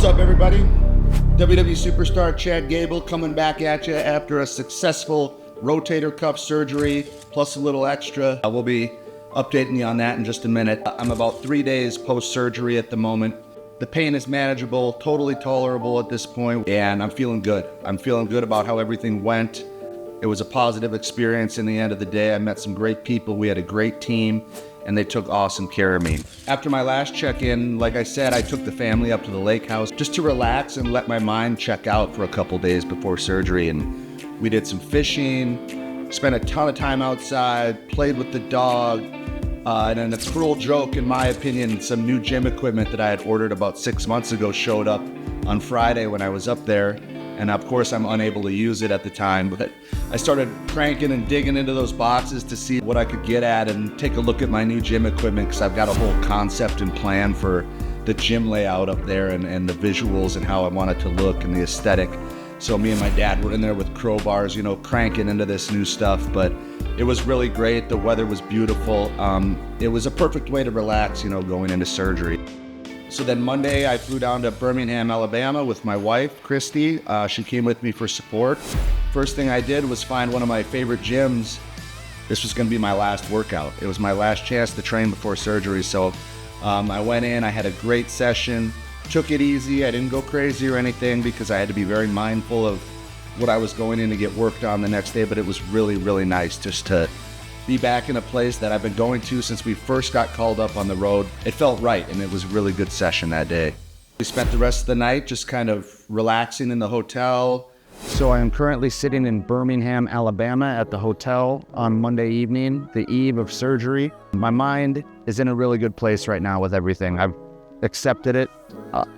up, everybody? WWE superstar Chad Gable coming back at you after a successful rotator cuff surgery, plus a little extra. We'll be updating you on that in just a minute. I'm about 3 days post-surgery at the moment. The pain is manageable, totally tolerable at this point, and I'm feeling good. I'm feeling good about how everything went. It was a positive experience in the end of the day. I met some great people. We had a great team, and they took awesome care of me. After my last check-in, like I said, I took the family up to the lake house just to relax and let my mind check out for a couple days before surgery. And we did some fishing, spent a ton of time outside, played with the dog, and then a cruel joke, in my opinion, some new gym equipment that I had ordered about 6 months ago showed up on Friday when I was up there. And of course, I'm unable to use it at the time, but I started cranking and digging into those boxes to see what I could get at and take a look at my new gym equipment, because I've got a whole concept and plan for the gym layout up there and the visuals and how I want it to look and the aesthetic. So me and my dad were in there with crowbars, you know, cranking into this new stuff, but it was really great. The weather was beautiful. It was a perfect way to relax, you know, going into surgery. So then Monday, I flew down to Birmingham, Alabama with my wife, Christy. She came with me for support. First thing I did was find one of my favorite gyms. This was gonna be my last workout. It was my last chance to train before surgery. So I went in, I had a great session, took it easy. I didn't go crazy or anything because I had to be very mindful of what I was going in to get worked on the next day, but it was really, really nice just to be back in a place that I've been going to since we first got called up on the road. It felt right, and it was a really good session that day. We spent the rest of the night just kind of relaxing in the hotel. So I am currently sitting in Birmingham, Alabama at the hotel on Monday evening, the eve of surgery. My mind is in a really good place right now with everything. I've accepted it.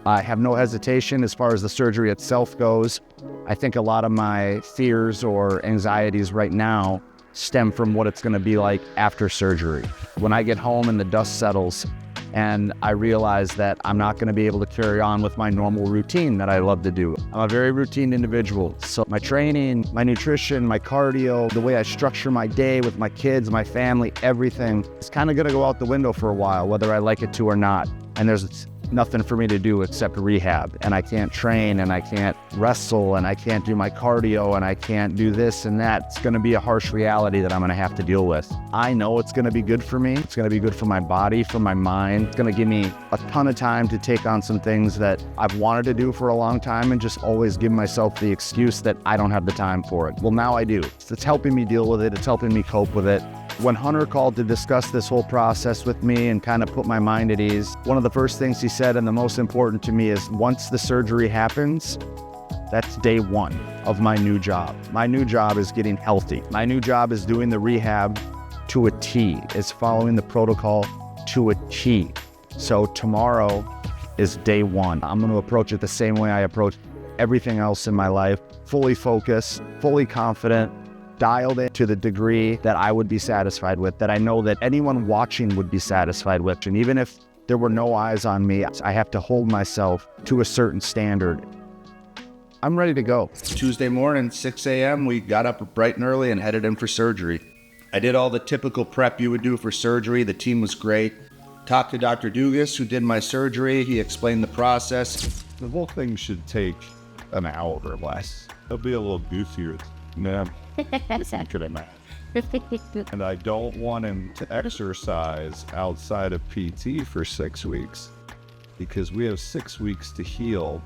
I have no hesitation as far as the surgery itself goes. I think a lot of my fears or anxieties right now stem from what it's going to be like after surgery. When I get home and the dust settles and I realize that I'm not going to be able to carry on with my normal routine that I love to do. I'm a very routine individual. So my training, my nutrition, my cardio, the way I structure my day with my kids, my family, everything is kind of going to go out the window for a while, whether I like it to or not. And there's nothing for me to do except rehab, and I can't train, and I can't wrestle, and I can't do my cardio, and I can't do this and that. It's going to be a harsh reality that I'm going to have to deal with. I know it's going to be good for me. It's going to be good for my body, for my mind. It's going to give me a ton of time to take on some things that I've wanted to do for a long time and just always give myself the excuse that I don't have the time for it. Well, now I do. It's helping me deal with it. It's helping me cope with it. When Hunter called to discuss this whole process with me and kind of put my mind at ease, one of the first things he said, and the most important to me, is once the surgery happens, that's day one of my new job. My new job is getting healthy. My new job is doing the rehab to a T, is following the protocol to a T. So tomorrow is day one. I'm going to approach it the same way I approach everything else in my life, fully focused, fully confident, dialed in to the degree that I would be satisfied with, that I know that anyone watching would be satisfied with. And even if there were no eyes on me, I have to hold myself to a certain standard. I'm ready to go. Tuesday morning, 6 a.m., we got up bright and early and headed in for surgery. I did all the typical prep you would do for surgery. The team was great. Talked to Dr. Dugas, who did my surgery. He explained the process. The whole thing should take an hour or less. It'll be a little goofier. Man, and I don't want him to exercise outside of PT for 6 weeks because we have 6 weeks to heal.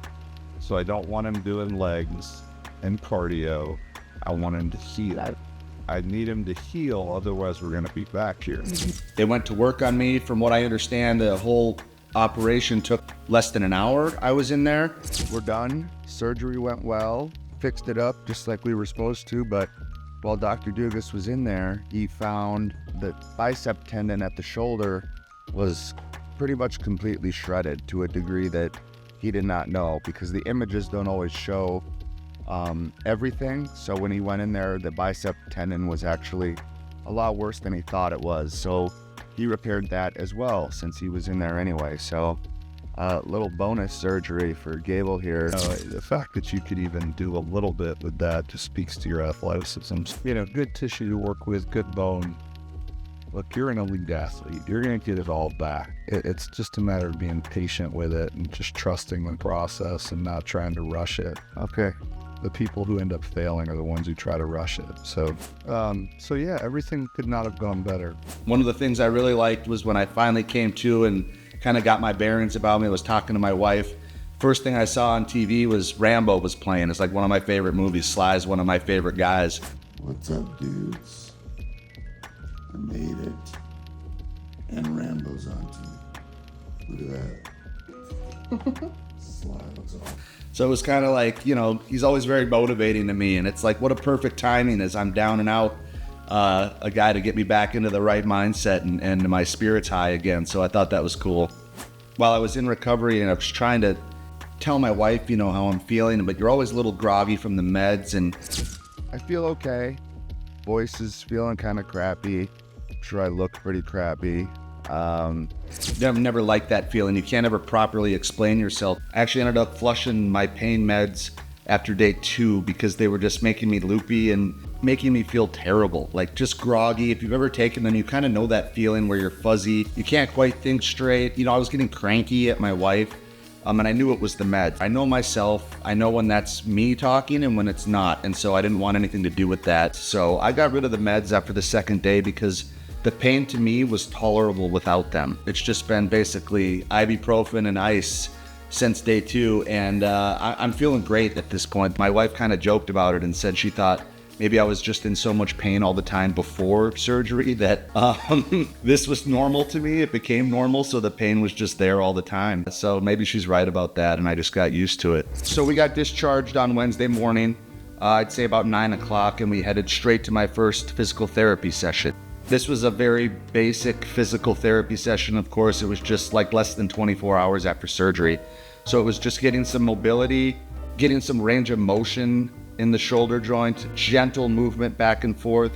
So I don't want him doing legs and cardio. I want him to heal. I need him to heal, otherwise we're going to be back here. They went to work on me. From what I understand, the whole operation took less than an hour. I was in there. We're done. Surgery went well. Fixed it up just like we were supposed to, but while Dr. Dugas was in there, he found the bicep tendon at the shoulder was pretty much completely shredded to a degree that he did not know, because the images don't always show everything. So when he went in there, the bicep tendon was actually a lot worse than he thought it was. So he repaired that as well since he was in there anyway. So little bonus surgery for Gable here. The fact that you could even do a little bit with that just speaks to your athleticism. You know, good tissue to work with, good bone. Look, you're an elite athlete. You're going to get it all back. It's just a matter of being patient with it and just trusting the process and not trying to rush it. Okay. The people who end up failing are the ones who try to rush it. So yeah, everything could not have gone better. One of the things I really liked was when I finally came to and kind of got my bearings about me. I was talking to my wife. First thing I saw on TV was Rambo was playing. It's like one of my favorite movies. Sly's one of my favorite guys. What's up, dudes? I made it. And Rambo's on TV. Look at that. Sly looks awesome. So it was kind of like, you know, he's always very motivating to me. And it's like, what a perfect timing as I'm down and out, a guy to get me back into the right mindset and my spirits high again. So I thought that was cool. While I was in recovery and I was trying to tell my wife, you know, how I'm feeling, but you're always a little groggy from the meds. And I feel okay. Voice is feeling kind of crappy. I'm sure I look pretty crappy. I've never liked that feeling. You can't ever properly explain yourself. I actually ended up flushing my pain meds after day 2 because they were just making me loopy and making me feel terrible, like just groggy. If you've ever taken them, you kind of know that feeling where you're fuzzy. You can't quite think straight. You know, I was getting cranky at my wife, and I knew it was the meds. I know myself. I know when that's me talking and when it's not, and so I didn't want anything to do with that. So I got rid of the meds after the second day because the pain to me was tolerable without them. It's just been basically ibuprofen and ice since day 2, and I'm feeling great at this point. My wife kind of joked about it and said she thought maybe I was just in so much pain all the time before surgery that this was normal to me. It became normal, so the pain was just there all the time. So maybe she's right about that, and I just got used to it. So we got discharged on Wednesday morning, I'd say about 9 o'clock, and we headed straight to my first physical therapy session. This was a very basic physical therapy session. Of course, it was just like less than 24 hours after surgery. So it was just getting some mobility, getting some range of motion in the shoulder joint, gentle movement back and forth,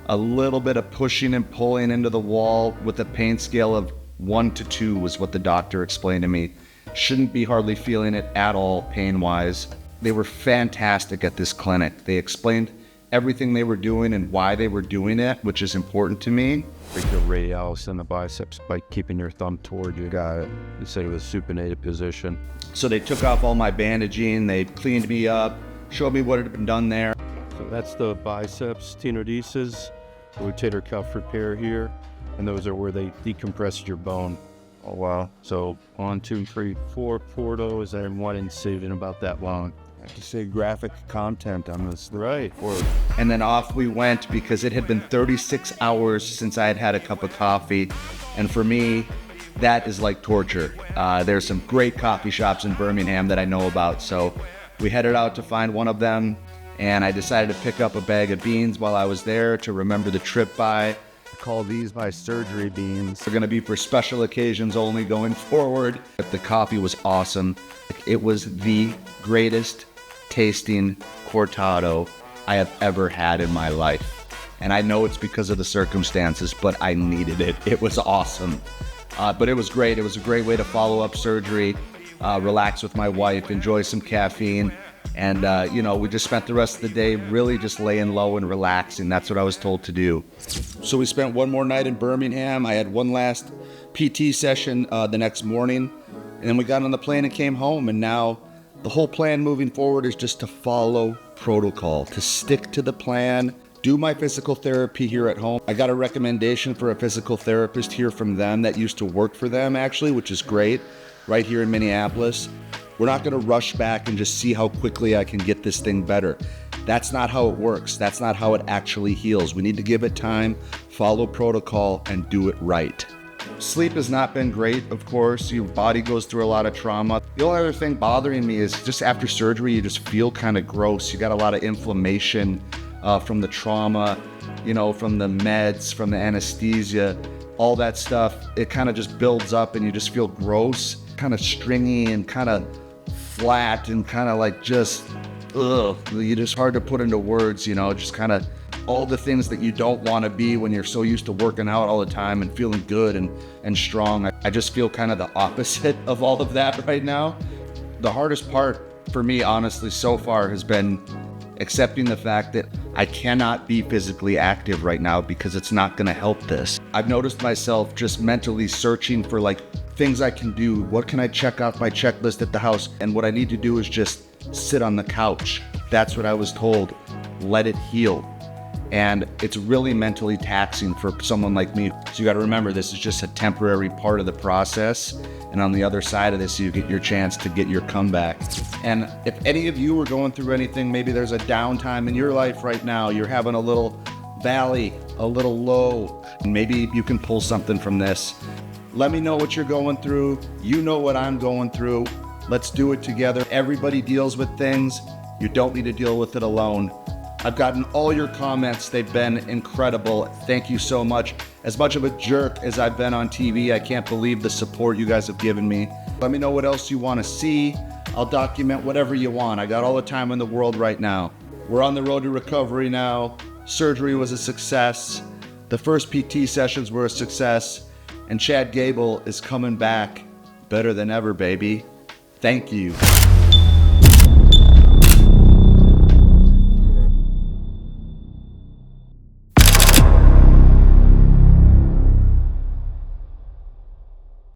a little bit of pushing and pulling into the wall with a pain scale of 1 to 2 was what the doctor explained to me. Shouldn't be hardly feeling it at all pain-wise. They were fantastic at this clinic. They explained everything they were doing and why they were doing it, which is important to me. Break the radialis and the biceps by keeping your thumb toward you. Got it. They said it was supinated position. So they took off all my bandaging, they cleaned me up, showed me what had been done there. So that's the biceps tenodesis, rotator cuff repair here, and those are where they decompress your bone. Oh, wow. So 1, 2, 3, 4 portos and 1 incision about that long. I have to say graphic content on this. Right. And then off we went because it had been 36 hours since I had had a cup of coffee. And for me, that is like torture. There's some great coffee shops in Birmingham that I know about. So we headed out to find one of them, and I decided to pick up a bag of beans while I was there to remember the trip by. I call these my surgery beans. They're gonna be for special occasions only going forward. But the coffee was awesome. It was the greatest tasting cortado I have ever had in my life. And I know it's because of the circumstances, but I needed it. It was awesome. But it was great. It was a great way to follow up surgery, relax with my wife, enjoy some caffeine. And, you know, we just spent the rest of the day really just laying low and relaxing. That's what I was told to do. So we spent one more night in Birmingham. I had one last PT session the next morning. And then we got on the plane and came home. And now the whole plan moving forward is just to follow protocol, to stick to the plan, do my physical therapy here at home. I got a recommendation for a physical therapist here from them that used to work for them, actually, which is great, right here in Minneapolis. We're not going to rush back and just see how quickly I can get this thing better. That's not how it works. That's not how it actually heals. We need to give it time, follow protocol, and do it right. Sleep has not been great, of course. Your body goes through a lot of trauma. The only other thing bothering me is just after surgery, you just feel kind of gross. You got a lot of inflammation from the trauma, you know, from the meds, from the anesthesia, all that stuff. It kind of just builds up and you just feel gross, kind of stringy and kind of flat and kind of like just, ugh. You're just hard to put into words, you know, just kind of all the things that you don't want to be when you're so used to working out all the time and feeling good and strong. I just feel kind of the opposite of all of that right now. The hardest part for me, honestly, so far has been accepting the fact that I cannot be physically active right now because it's not going to help this. I've noticed myself just mentally searching for like things I can do. What can I check off my checklist at the house? And what I need to do is just sit on the couch. That's what I was told. Let it heal. And it's really mentally taxing for someone like me. So you got to remember, this is just a temporary part of the process. And on the other side of this, you get your chance to get your comeback. And if any of you are going through anything, maybe there's a downtime in your life right now, you're having a little valley, a little low, maybe you can pull something from this. Let me know what you're going through. You know what I'm going through. Let's do it together. Everybody deals with things. You don't need to deal with it alone. I've gotten all your comments. They've been incredible. Thank you so much. As much of a jerk as I've been on TV, I can't believe the support you guys have given me. Let me know what else you want to see. I'll document whatever you want. I got all the time in the world right now. We're on the road to recovery now. Surgery was a success. The first PT sessions were a success. And Chad Gable is coming back better than ever, baby. Thank you.